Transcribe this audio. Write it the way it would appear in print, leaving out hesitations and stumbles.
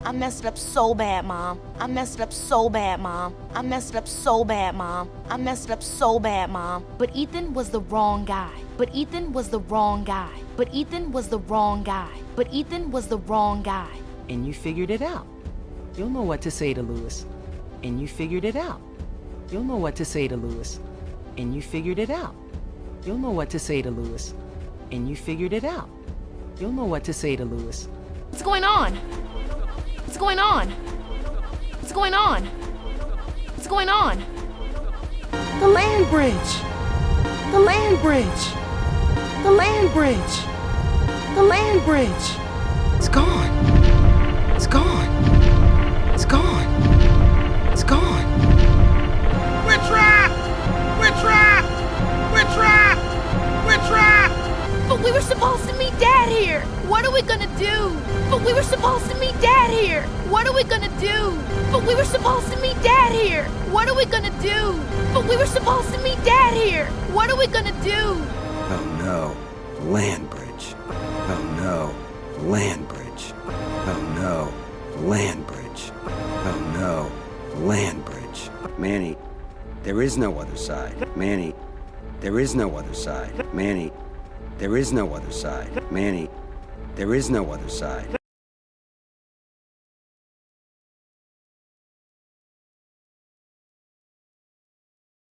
I messed it up so bad, Mom. I messed it up so bad, Mom. I messed it up so bad, Mom. I messed it up so bad, Mom. But Ethan was the wrong guy. But Ethan was the wrong guy. But Ethan was the wrong guy. But Ethan was the wrong guy. And you figured it out. You'll know what to say to Lewis. And you figured it out. You'll know what to say to Lewis. And you figured it out. You'll know what to say to Lewis. And you figured it out. You'll know what to say to Lewis. What's going on? What's going on? What's going on? What's going on? The land bridge! The land bridge! The land bridge! The land bridge! It's gone! It's gone! It's gone! It's gone! We're trapped! We're trapped! We're trapped! We're trapped! But we were supposed to meet Dad here! What are we gonna do? But we were supposed to meet Dad here! What are we gonna do? But we were supposed to meet Dad here! What are we gonna do? But we were supposed to meet Dad here! What are we gonna do? Oh no, the land bridge. Oh no, the land bridge. Oh no, the land bridge. Oh no, the land bridge. Manny, there is no other side. Manny, there is no other side. Manny, there is no other side. Manny, there is no other side.